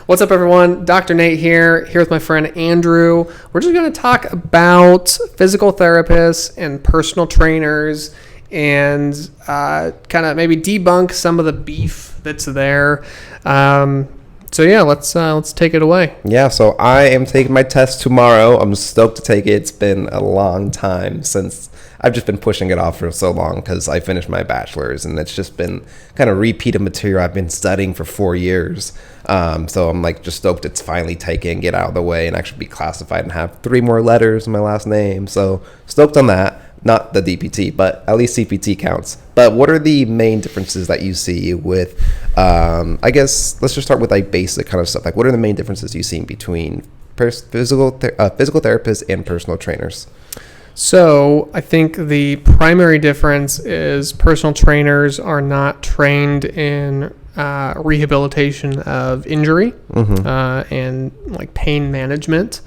What's up, everyone? Dr. Nate here with my friend Andrew. We're just going to talk about physical therapists and personal trainers and kind of maybe debunk some of the beef that's there. So yeah, let's take it away. Yeah, so I am taking my test tomorrow. I'm stoked to take it. It's been a long time since I've just been pushing it off for so long because I finished my bachelor's, and it's just been kind of repeated material I've been studying for 4 years. So I'm like just stoked it's finally taken, get out of the way, and actually be classified and have 3 more letters in my last name. So stoked on that. Not the DPT, but at least CPT counts. But what are the main differences that you see with, I guess, let's just start with like basic kind of stuff. Like what are the main differences you see between physical therapists and personal trainers? So I think the primary difference is personal trainers are not trained in rehabilitation of injury and like pain management,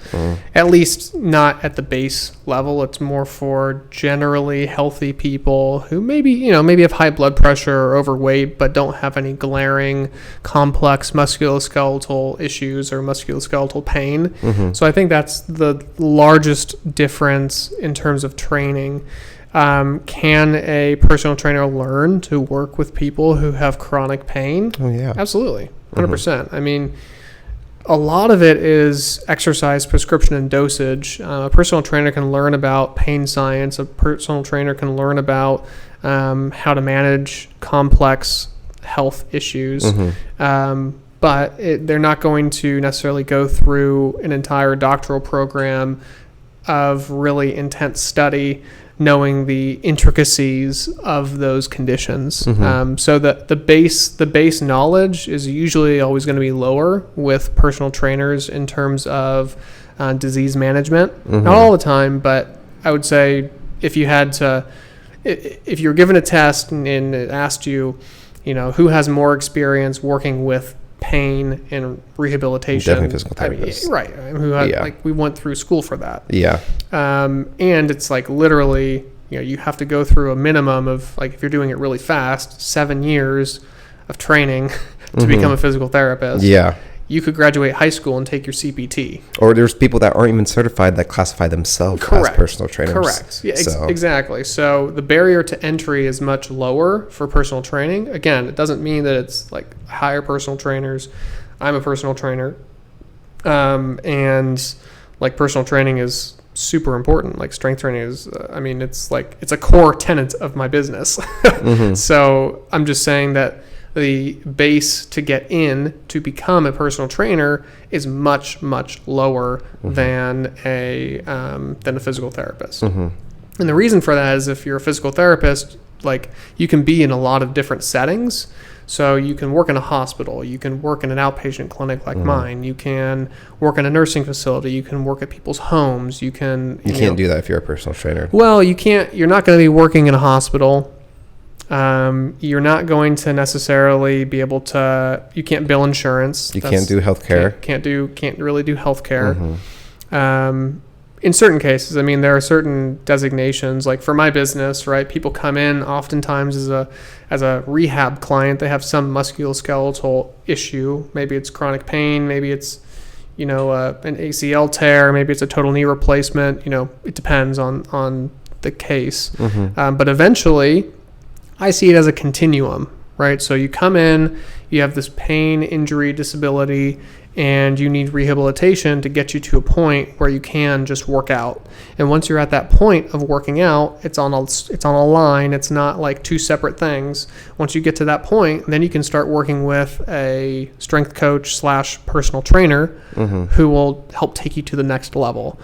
at least not at the base level. It's more for generally healthy people who maybe have high blood pressure or overweight, but don't have any glaring complex musculoskeletal issues or musculoskeletal pain. So I think that's the largest difference in terms of training. Can a personal trainer learn to work with people who have chronic pain? Oh, yeah. Absolutely. 100%. I mean, a lot of it is exercise prescription and dosage. A personal trainer can learn about pain science. A personal trainer can learn about how to manage complex health issues. But they're not going to necessarily go through an entire doctoral program of really intense study knowing the intricacies of those conditions. So the base knowledge is usually always going to be lower with personal trainers in terms of disease management. Not all the time, but I would say if you were given a test and it asked you, who has more experience working with pain and rehabilitation. Definitely physical therapists. Like we went through school for that. Yeah. And it's like literally, you have to go through a minimum of, like, if you're doing it really fast, 7 years of training to become a physical therapist. Yeah. You could graduate high school and take your CPT. Or there's people that aren't even certified that classify themselves as personal trainers. Correct. Yeah, exactly. So the barrier to entry is much lower for personal training. Again, it doesn't mean that it's like hire personal trainers. I'm a personal trainer. And like personal training is super important. Like strength training is, it's a core tenet of my business. So I'm just saying that the base to get in to become a personal trainer is much, much lower than a physical therapist. And the reason for that is if you're a physical therapist, like you can be in a lot of different settings. So you can work in a hospital, you can work in an outpatient clinic like mine, you can work in a nursing facility, you can work at people's homes, you can't do that if you're a personal trainer. Well, you're not going to be working in a hospital. You're not going to necessarily be able to, you can't bill insurance. You can't do healthcare. Can't really do healthcare. In certain cases, there are certain designations, like for my business, right? People come in oftentimes as a rehab client. They have some musculoskeletal issue. Maybe it's chronic pain. Maybe it's, an ACL tear. Maybe it's a total knee replacement. It depends on the case. But eventually, I see it as a continuum, right? So you come in, you have this pain, injury, disability, and you need rehabilitation to get you to a point where you can just work out. And once you're at that point of working out, it's on a line. It's not like 2 separate things. Once you get to that point, then you can start working with a strength coach / personal trainer who will help take you to the next level.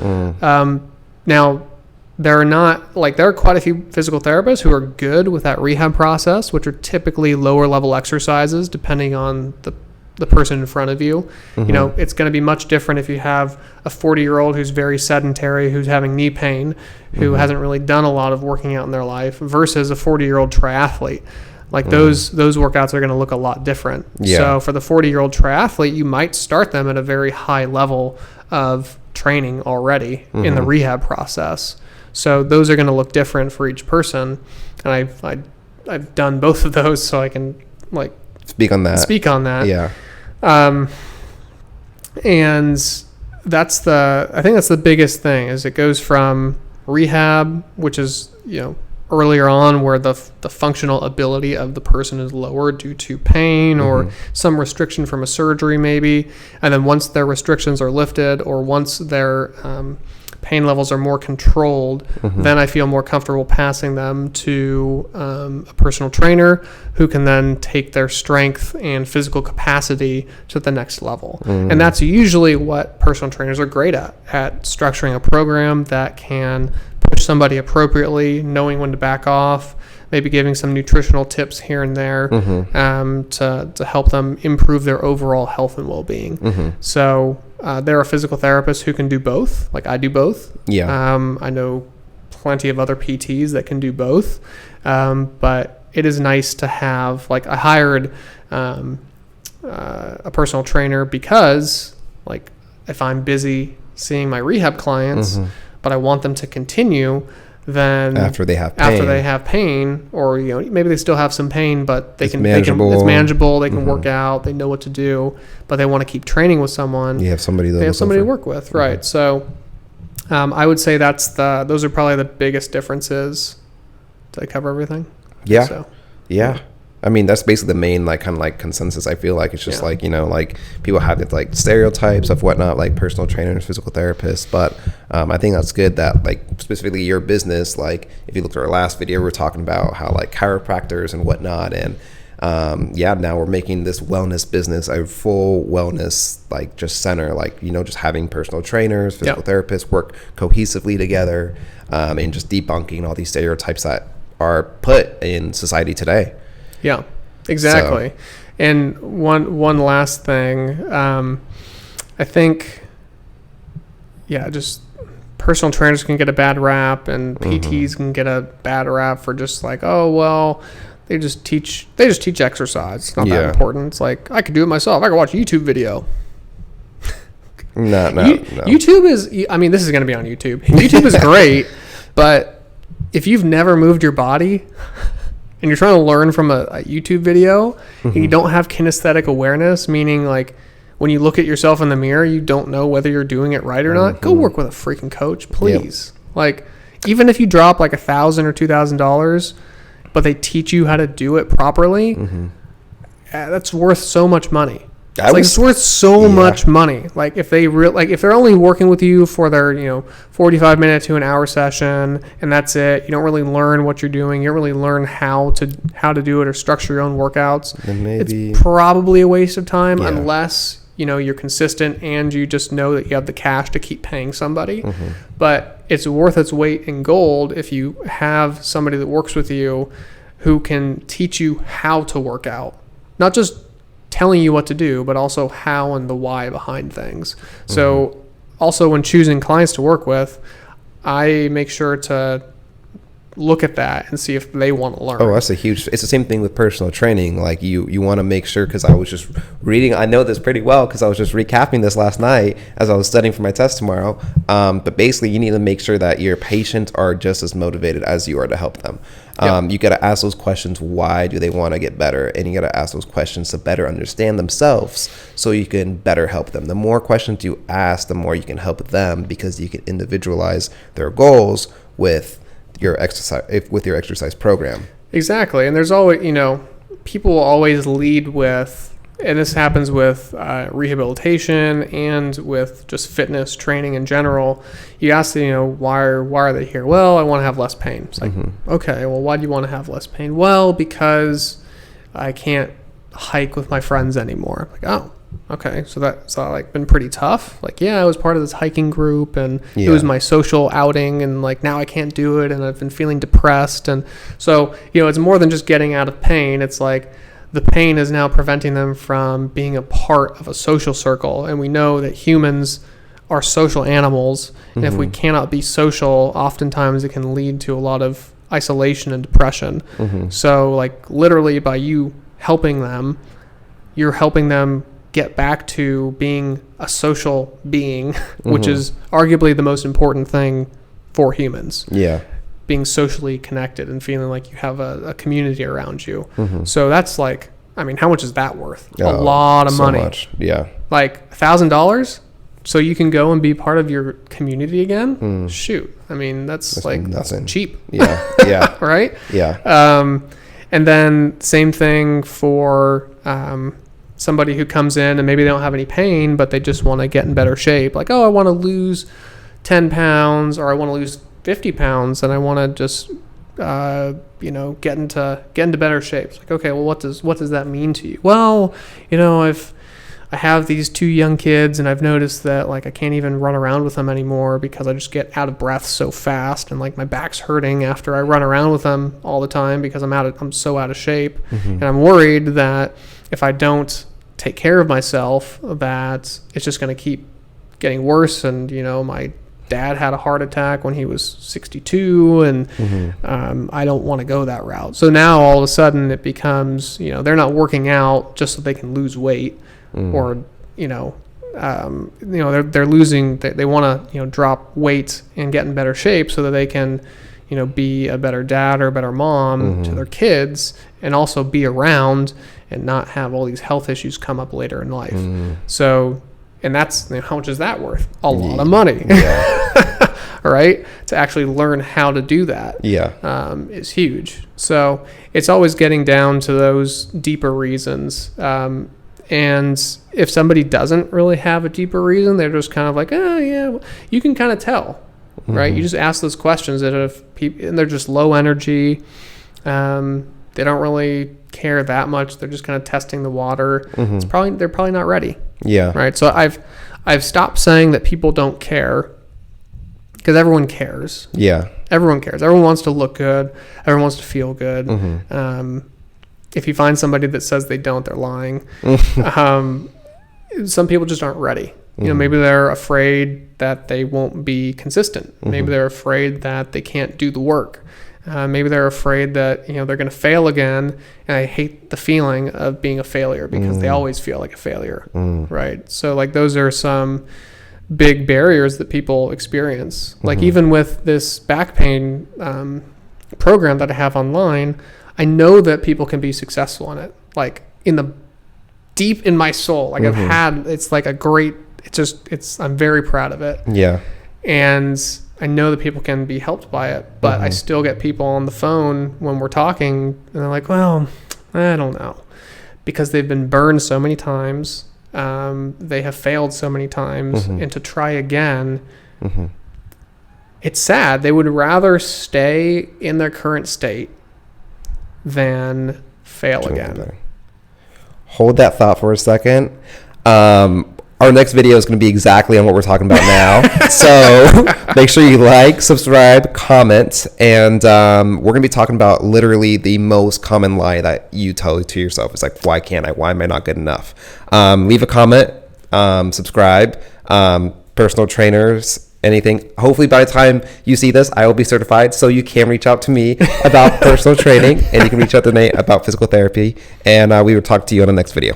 Now, there are quite a few physical therapists who are good with that rehab process, which are typically lower level exercises depending on the person in front of you. It's going to be much different if you have a 40-year-old who's very sedentary, who's having knee pain, who hasn't really done a lot of working out in their life, versus a 40-year-old triathlete. Like those workouts are going to look a lot different. Yeah. So for the 40-year-old triathlete, you might start them at a very high level of training already in the rehab process. So those are going to look different for each person, and I've done both of those, so I can like speak on that. Yeah. And I think that's the biggest thing, is it goes from rehab, which is, earlier on, where the functional ability of the person is lower due to pain or some restriction from a surgery maybe. And then once their restrictions are lifted, or once their pain levels are more controlled, then I feel more comfortable passing them to a personal trainer who can then take their strength and physical capacity to the next level. And that's usually what personal trainers are great at structuring a program that can push somebody appropriately, knowing when to back off, maybe giving some nutritional tips here and there to help them improve their overall health and well-being. So there are physical therapists who can do both. Like I do both. I know plenty of other PTs that can do both. But it is nice to have, like, I hired a personal trainer because, like, if I'm busy seeing my rehab clients, but I want them to continue, then after they have pain, or maybe they still have some pain, but it's manageable. They can work out. They know what to do, but they want to keep training with someone. You have somebody. They have somebody to work with, right? So, I would say those are probably the biggest differences. Did I cover everything? Yeah. So. Yeah. I mean, that's basically the main, like, kind of like consensus. I feel like it's just like, like people have this, like, stereotypes of whatnot, like personal trainers, physical therapists. But I think that's good that, like, specifically your business, like, if you looked at our last video, we're talking about how, like, chiropractors and whatnot. And now we're making this wellness business a full wellness, like, just center, like, just having personal trainers, physical therapists work cohesively together, and just debunking all these stereotypes that are put in society today. Yeah, exactly. So. And one last thing, I think, just personal trainers can get a bad rap, and PTs can get a bad rap for just like, oh, well, they just teach exercise. It's not that important. It's like, I could do it myself. I could watch a YouTube video. No. YouTube is, I mean, this is going to be on YouTube. YouTube is great, but if you've never moved your body and you're trying to learn from a YouTube video, and you don't have kinesthetic awareness, meaning, like, when you look at yourself in the mirror, you don't know whether you're doing it right or not, go work with a freaking coach, please. Like, even if you drop like $1,000 or $2,000, but they teach you how to do it properly, that's worth so much money. It's worth so much money. Like, if they're only working with you for their 45 minute to an hour session, and that's it, you don't really learn what you're doing, you don't really learn how to do it or structure your own workouts, then maybe it's probably a waste of time, unless you're consistent and you just know that you have the cash to keep paying somebody. But it's worth its weight in gold if you have somebody that works with you who can teach you how to work out, not just telling you what to do, but also how and the why behind things. So also, when choosing clients to work with, I make sure to look at that and see if they want to learn. It's the same thing with personal training. Like, you want to make sure, because I was just reading, I know this pretty well because I was just recapping this last night as I was studying for my test tomorrow. But basically, you need to make sure that your patients are just as motivated as you are to help them. You got to ask those questions. Why do they want to get better? And you got to ask those questions to better understand themselves, so you can better help them. The more questions you ask, the more you can help them, because you can individualize their goals with your exercise program. Exactly. And there's always, people will always lead with, and this happens with rehabilitation and with just fitness training in general. You ask them, why are they here? Well, I want to have less pain. It's like, okay, well, why do you want to have less pain? Well, because I can't hike with my friends anymore. Like, oh, okay. So that's like been pretty tough. Like, I was part of this hiking group, and it was my social outing, and like now I can't do it, and I've been feeling depressed. And so, it's more than just getting out of pain. It's like, the pain is now preventing them from being a part of a social circle. And we know that humans are social animals. And if we cannot be social, oftentimes it can lead to a lot of isolation and depression. So, like, literally by you helping them, you're helping them get back to being a social being, which is arguably the most important thing for humans. Being socially connected and feeling like you have a community around you. So that's I mean, how much is that worth? A Oh, lot of so money. much. Yeah. Like $1,000 so you can go and be part of your community again. Shoot. I mean, that's like nothing. That's cheap. Yeah. Yeah. Right. Yeah. And then same thing for somebody who comes in and maybe they don't have any pain, but they just want to get in better shape. Like, oh, I want to lose 10 pounds or I want to lose 50 pounds and I want to just, get into better shape. It's like, okay, well, what does that mean to you? Well, if I have these 2 young kids and I've noticed that like I can't even run around with them anymore because I just get out of breath so fast and like my back's hurting after I run around with them all the time because I'm so out of shape. And I'm worried that if I don't take care of myself, that it's just going to keep getting worse. And, my dad had a heart attack when he was 62 and I don't want to go that route. So now all of a sudden it becomes, they're not working out just so they can lose weight. Or they're losing. They want to drop weight and get in better shape so that they can be a better dad or a better mom to their kids and also be around and not have all these health issues come up later in life. So, and that's how much is that worth? A lot of money. Yeah. Right? To actually learn how to do that. Yeah. Is huge. So it's always getting down to those deeper reasons. And if somebody doesn't really have a deeper reason, they're just kind of like, oh yeah, you can kind of tell, right? You just ask those questions that if people, and they're just low energy, they don't really care that much. They're just kind of testing the water. They're probably not ready. Yeah. Right. So I've stopped saying that people don't care because everyone cares. Yeah. Everyone cares. Everyone wants to look good. Everyone wants to feel good. If you find somebody that says they don't, they're lying. Some people just aren't ready. Maybe they're afraid that they won't be consistent. Maybe they're afraid that they can't do the work. Maybe they're afraid that, they're going to fail again. And I hate the feeling of being a failure because they always feel like a failure. Right. So like those are some big barriers that people experience. Like even with this back pain program that I have online, I know that people can be successful in it. Like deep in my soul, like it's like I'm very proud of it. Yeah. And I know that people can be helped by it, but I still get people on the phone when we're talking and they're like, well, I don't know, because they've been burned so many times. They have failed so many times and to try again, it's sad. They would rather stay in their current state than fail again. Hold that thought for a second. Our next video is going to be exactly on what we're talking about now. So make sure you like, subscribe, comment, and we're going to be talking about literally the most common lie that you tell to yourself. It's like, why can't I? Why am I not good enough? Leave a comment, subscribe, personal trainers, anything. Hopefully by the time you see this, I will be certified, so you can reach out to me about personal training, and you can reach out to Nate about physical therapy, and we will talk to you on the next video.